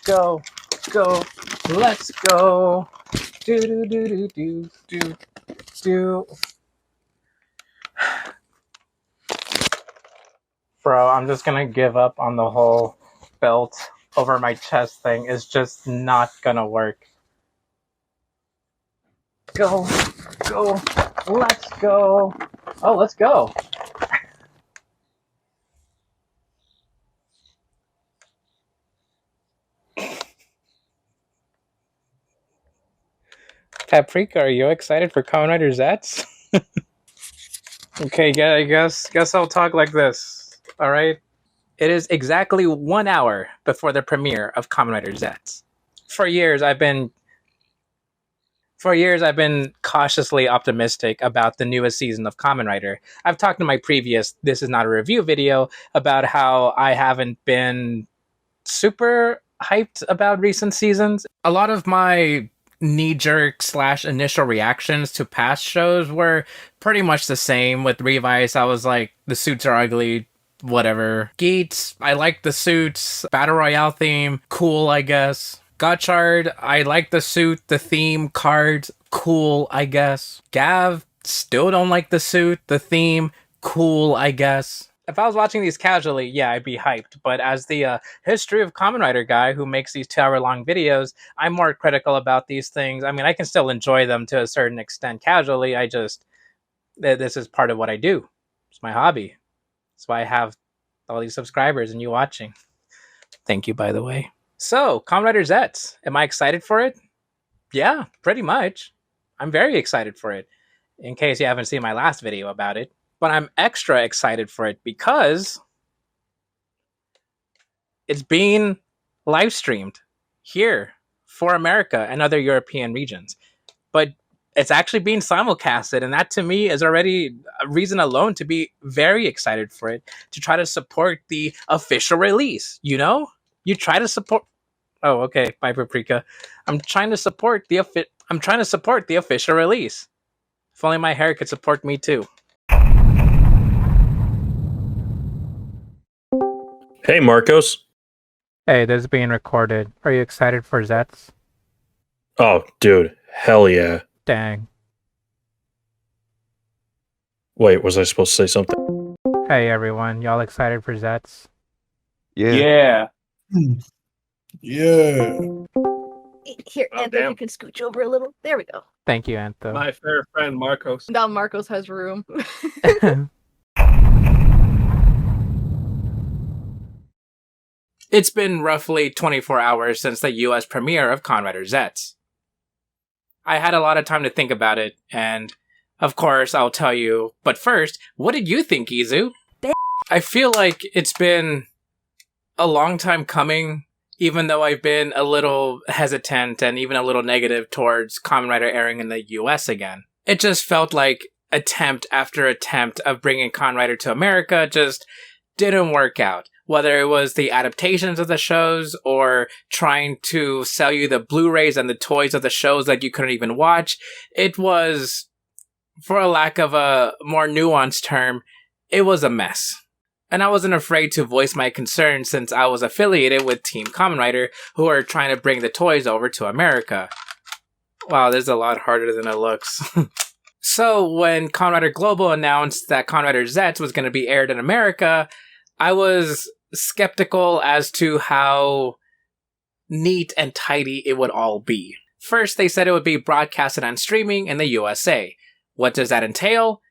go, go, let's go. Do do do do do do do. Bro, I'm just gonna give up on the whole belt over my chest thing. It's just not gonna work. Go, go, let's go. Oh, let's go. Paprika, are you excited for Kamen Rider Zets? Okay, yeah, I guess I'll talk like this. All right. It is exactly 1 hour before the premiere of Kamen Rider Zets. For years, I've been cautiously optimistic about the newest season of Kamen Rider. I've talked in my previous "This Is Not a Review" video about how I haven't been super hyped about recent seasons. A lot of my knee-jerk / initial reactions to past shows were pretty much the same. With Revice, I was like, the suits are ugly, whatever. Geats, I like the suits. Battle Royale theme, cool, I guess. Gotchard, I like the suit, the theme, cards, cool, I guess. Gav, still don't like the suit, the theme, cool, I guess. If I was watching these casually, yeah, I'd be hyped. But as the history of Kamen Rider guy who makes these 2-hour-long videos, I'm more critical about these things. I mean, I can still enjoy them to a certain extent casually. This is part of what I do. It's my hobby. That's why I have all these subscribers and you watching. Thank you, by the way. So, Kamen Rider Zets. Am I excited for it? Yeah, pretty much. I'm very excited for it. In case you haven't seen my last video about it. But I'm extra excited for it because it's being live streamed here for America and other European regions. But it's actually being simulcasted, and that to me is already a reason alone to be very excited for it, to try to support the official release, you know? You try to support... Oh, okay, bye Paprika. I'm trying to support the official release. If only my hair could support me too. Hey, Marcos. Hey, this is being recorded. Are you excited for Zets? Oh, dude. Hell yeah. Dang. Wait, was I supposed to say something? Hey everyone, y'all excited for Zets? Yeah. Yeah. Here, Oh, Antho, damn. you can scooch over a little. There we go. Thank you, Antho. My fair friend Marcos. Now Marcos has room. It's been roughly 24 hours since the US premiere of Kamen Rider Zets. I had a lot of time to think about it, and of course I'll tell you, but first, what did you think, Izu? I feel like it's been a long time coming, even though I've been a little hesitant and even a little negative towards Kamen Rider airing in the US again. It just felt like attempt after attempt of bringing Kamen Rider to America just didn't work out. Whether it was the adaptations of the shows or trying to sell you the Blu-rays and the toys of the shows that you couldn't even watch, it was, for a lack of a more nuanced term, it was a mess. And I wasn't afraid to voice my concerns since I was affiliated with Team Kamen Rider, who are trying to bring the toys over to America. Wow, this is a lot harder than it looks. So when Kamen Rider Global announced that Kamen Rider Zets was going to be aired in America, I was skeptical as to how neat and tidy it would all be. First, they said it would be broadcasted on streaming in the USA. What does that entail?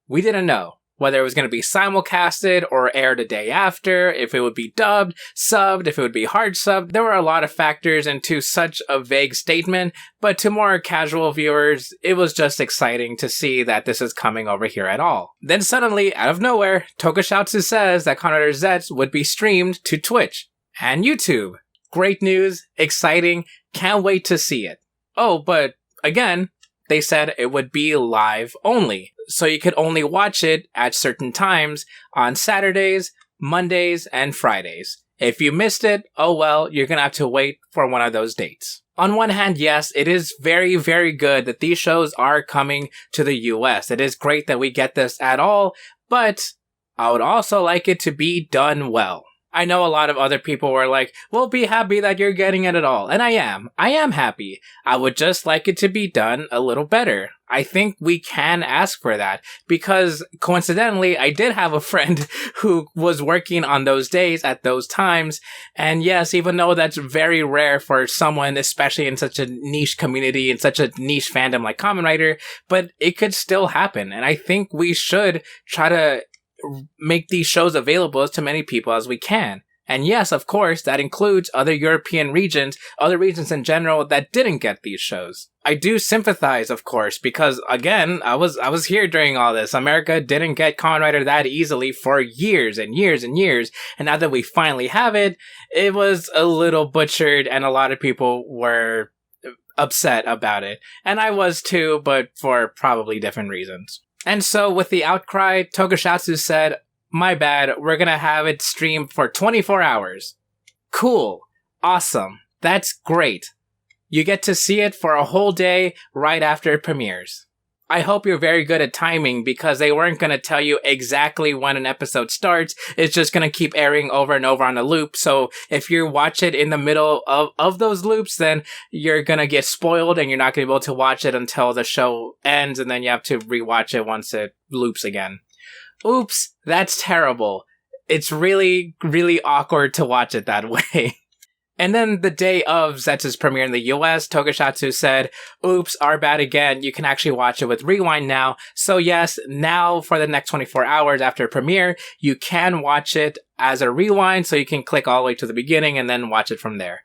We didn't know. Whether it was going to be simulcasted or aired a day after, if it would be dubbed, subbed, if it would be hard subbed. There were a lot of factors into such a vague statement, but to more casual viewers, it was just exciting to see that this is coming over here at all. Then suddenly, out of nowhere, Tokusatsu says that Kamen Rider Zets would be streamed to Twitch and YouTube. Great news, exciting, can't wait to see it. Oh, but again, they said it would be live only. So you could only watch it at certain times on Saturdays, Mondays, and Fridays. If you missed it, oh well, you're gonna have to wait for one of those dates. On one hand, yes, it is very, very good that these shows are coming to the US. It is great that we get this at all, but I would also like it to be done well. I know a lot of other people were like, well, be happy that you're getting it at all. And I am. I am happy. I would just like it to be done a little better. I think we can ask for that because coincidentally, I did have a friend who was working on those days at those times. And yes, even though that's very rare for someone, especially in such a niche community, in such a niche fandom like Kamen Rider, but it could still happen. And I think we should try to make these shows available to many people as we can. And yes, of course, that includes other European regions, other regions in general that didn't get these shows. I do sympathize, of course, because again, I was here during all this. America didn't get Kamen Rider that easily for years and years and years. And now that we finally have it, it was a little butchered and a lot of people were upset about it. And I was too, but for probably different reasons. And so with the outcry, Tokusatsu said, my bad, we're gonna have it streamed for 24 hours. Cool. Awesome. That's great. You get to see it for a whole day right after it premieres. I hope you're very good at timing because they weren't going to tell you exactly when an episode starts. It's just going to keep airing over and over on a loop. So if you watch it in the middle of those loops, then you're going to get spoiled and you're not going to be able to watch it until the show ends. And then you have to rewatch it once it loops again. Oops, that's terrible. It's really, really awkward to watch it that way. And then the day of Zetz's premiere in the US, Tokusatsu said, oops, our bad again, you can actually watch it with Rewind now. So yes, now for the next 24 hours after premiere, you can watch it as a rewind, so you can click all the way to the beginning and then watch it from there.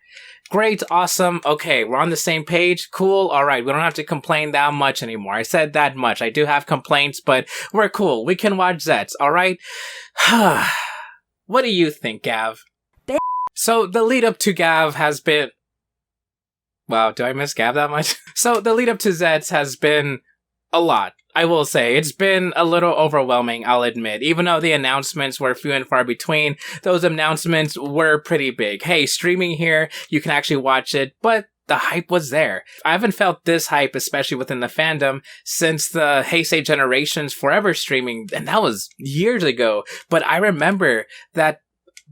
Great, awesome, okay, we're on the same page, cool, alright, we don't have to complain that much anymore. I said that much, I do have complaints, but we're cool, we can watch Zets, alright? What do you think, Gav? So the lead up to Gav has been... Wow, do I miss Gav that much? So the lead up to Zets has been a lot. I will say, it's been a little overwhelming, I'll admit. Even though the announcements were few and far between, those announcements were pretty big. Hey, streaming here, you can actually watch it, but the hype was there. I haven't felt this hype, especially within the fandom, since the Heisei Generations Forever streaming, and that was years ago. But I remember that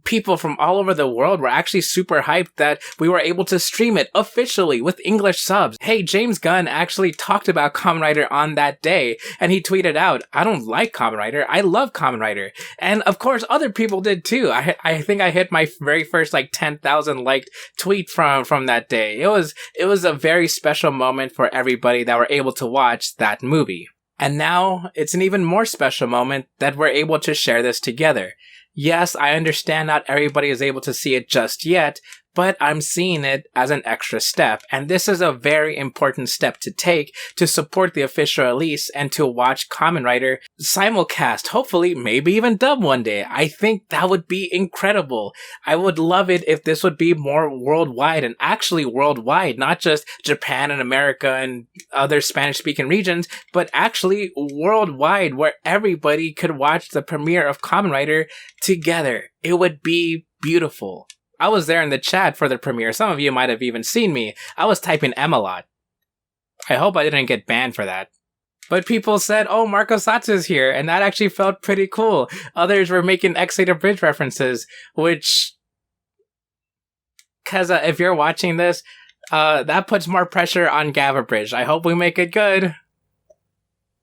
people from all over the world were actually super hyped that we were able to stream it officially with English subs. Hey, James Gunn actually talked about Kamen Rider on that day, and he tweeted out, I don't like Kamen Rider, I love Kamen Rider. And of course, other people did too. I think I hit my very first 10,000 liked tweet from that day. It was a very special moment for everybody that were able to watch that movie. And now, it's an even more special moment that we're able to share this together. Yes, I understand not everybody is able to see it just yet, but I'm seeing it as an extra step, and this is a very important step to take to support the official release and to watch Kamen Rider simulcast, hopefully, maybe even dub one day. I think that would be incredible. I would love it if this would be more worldwide, and actually worldwide, not just Japan and America and other Spanish-speaking regions, but actually worldwide, where everybody could watch the premiere of Kamen Rider together. It would be beautiful. I was there in the chat for the premiere. Some of you might have even seen me. I was typing M a lot. I hope I didn't get banned for that. But people said, oh, Marcosatsu's here, and that actually felt pretty cool. Others were making X-Data Bridge references, which... Because if you're watching this, that puts more pressure on Gava Bridge. I hope we make it good.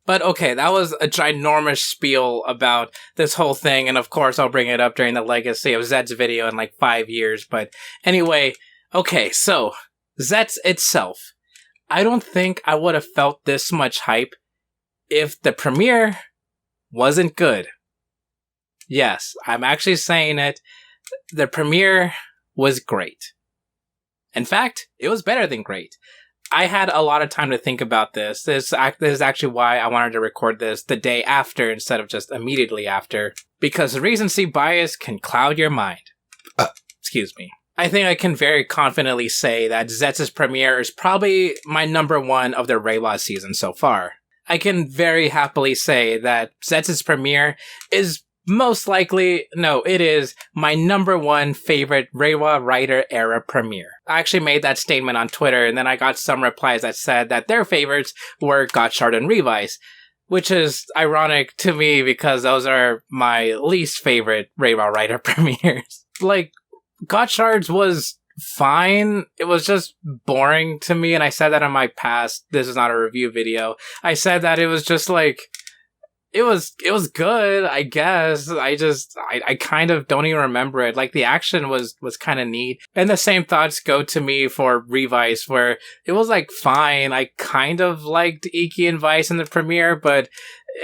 But okay, that was a ginormous spiel about this whole thing, and of course I'll bring it up during the Legacy of Zets video in 5 years, but anyway, okay, so, Zets itself. I don't think I would have felt this much hype if the premiere wasn't good. Yes, I'm actually saying it, the premiere was great. In fact, it was better than great. I had a lot of time to think about this. This is actually why I wanted to record this the day after instead of just immediately after. Because recency bias can cloud your mind. Excuse me. I think I can very confidently say that Zetz's premiere is probably my number one of the Reiwa season so far. I can very happily say that Zetz's premiere is most likely, no, it is my number one favorite Reiwa Rider era premiere. I actually made that statement on Twitter, and then I got some replies that said that their favorites were Gotchard and Revice, which is ironic to me because those are my least favorite Reiwa Rider premieres. like, God Shards was fine. It was just boring to me, and I said that in my past. This is not a review video. I said that it was just like, it was good, I guess. I kind of don't even remember it. Like, the action was kind of neat. And the same thoughts go to me for Revice, where it was like fine. I kind of liked Iki and Vice in the premiere, but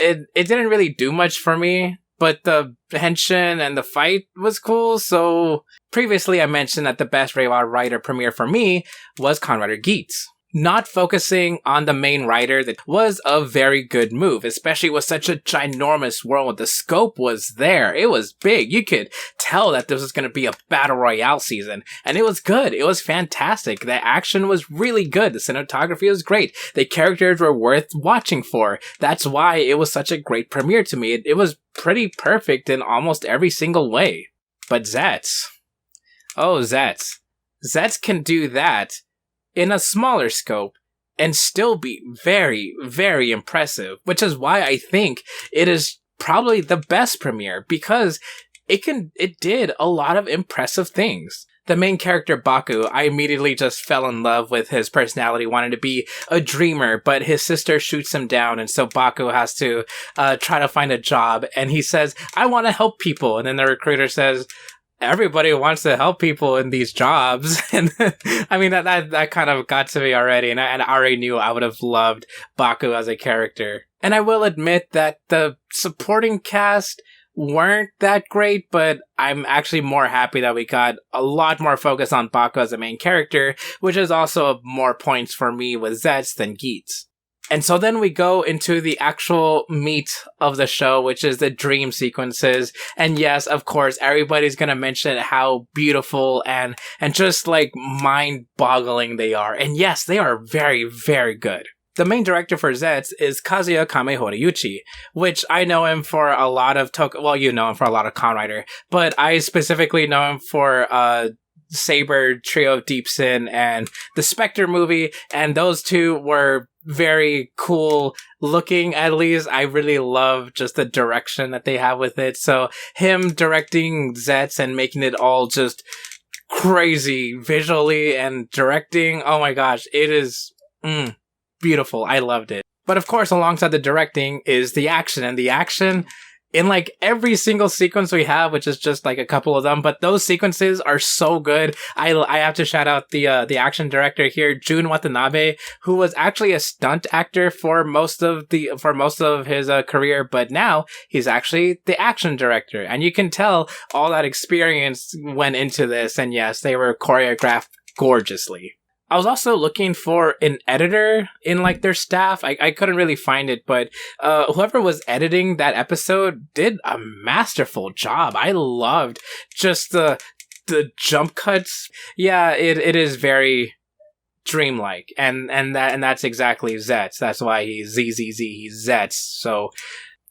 it didn't really do much for me. But the henshin and the fight was cool. So previously I mentioned that the best Reiwa Rider premiere for me was Kamen Rider Zets. Not focusing on the main rider that was a very good move, especially with such a ginormous world. The scope was there. It was big. You could tell that this was going to be a battle royale season, and it was good. It was fantastic. The action was really good. The cinematography was great. The characters were worth watching for. That's why it was such a great premiere to me. It was pretty perfect in almost every single way. But Zets. Oh, Zets. Zets can do that in a smaller scope and still be very, very impressive, which is why I think it is probably the best premiere, because it did a lot of impressive things. The main character, Baku, I immediately just fell in love with his personality, wanted to be a dreamer, but his sister shoots him down, and so Baku has to try to find a job, and he says, I want to help people, and then the recruiter says, everybody wants to help people in these jobs. And I mean, that kind of got to me already. And I already knew I would have loved Baku as a character. And I will admit that the supporting cast weren't that great, but I'm actually more happy that we got a lot more focus on Baku as a main character, which is also more points for me with Zets than Zets. And so then we go into the actual meat of the show, which is the dream sequences. And yes, of course, everybody's going to mention how beautiful and just like mind-boggling they are. And yes, they are very, very good. The main director for Zets is Kazuya Kame Horiyuchi, which I know him for a lot of you know him for a lot of Kamen Rider, but I specifically know him for Saber, Trio of Deep Sin, and the Spectre movie, and those two were very cool looking. At least I really love just the direction that they have with it. So him directing Zets and making it all just crazy visually and directing, oh my gosh, it is beautiful. I loved it. But of course, alongside the directing is the action, and the action in like every single sequence we have, which is just like a couple of them, but those sequences are so good. I have to shout out the action director here, Jun Watanabe, who was actually a stunt actor for most of his career, but now he's actually the action director, and you can tell all that experience went into this. And yes, they were choreographed gorgeously. I was also looking for an editor in like their staff. I couldn't really find it, but whoever was editing that episode did a masterful job. I loved just the jump cuts. Yeah, it is very dreamlike, and that's exactly Zets. That's why he's ZZZ, he's Zets. So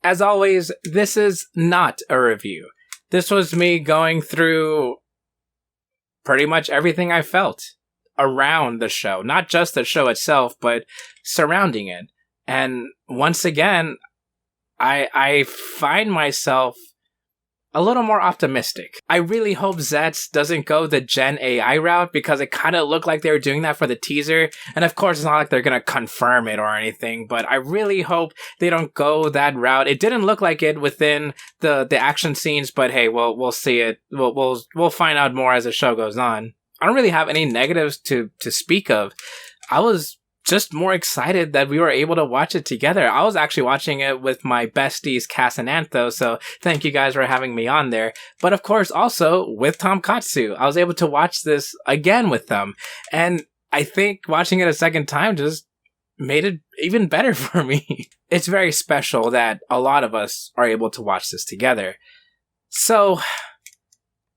as always, this is not a review. This was me going through pretty much everything I felt around the show, not just the show itself, but surrounding it. And once again, I find myself a little more optimistic. I really hope Zets doesn't go the Gen AI route, because it kind of looked like they were doing that for the teaser. And of course, it's not like they're going to confirm it or anything, but I really hope they don't go that route. It didn't look like it within the action scenes, but hey, we'll see it. We'll find out more as the show goes on. I don't really have any negatives to speak of. I was just more excited that we were able to watch it together. I was actually watching it with my besties, Cass and Antho, so thank you guys for having me on there. But of course, also with Tom Katsu, I was able to watch this again with them. And I think watching it a second time just made it even better for me. It's very special that a lot of us are able to watch this together. So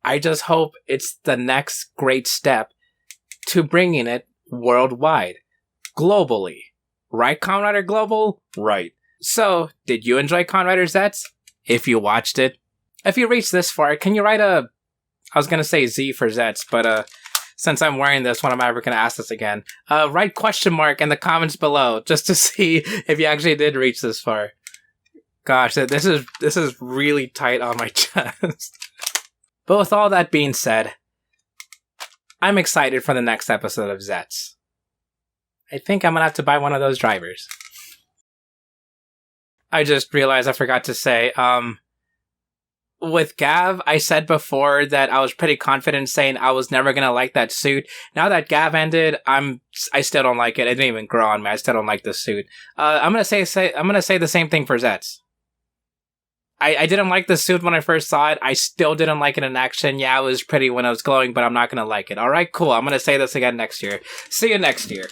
I just hope it's the next great step to bringing it worldwide, globally. Right, Kamen Rider Global? Right. So, did you enjoy Kamen Rider Zets? If you watched it. If you reached this far, can you write I was going to say Z for Zets, but since I'm wearing this, when am I ever going to ask this again? Write question mark in the comments below, just to see if you actually did reach this far. Gosh, this is really tight on my chest. But with all that being said, I'm excited for the next episode of Zets. I think I'm gonna have to buy one of those drivers. I just realized I forgot to say, with Gav, I said before that I was pretty confident saying I was never gonna like that suit. Now that Gav ended, I still don't like it. It didn't even grow on me. I still don't like the suit. I'm gonna say the same thing for Zets. I didn't like the suit when I first saw it. I still didn't like it in action. Yeah, it was pretty when it was glowing, but I'm not gonna like it. Alright, cool. I'm gonna say this again next year. See you next year.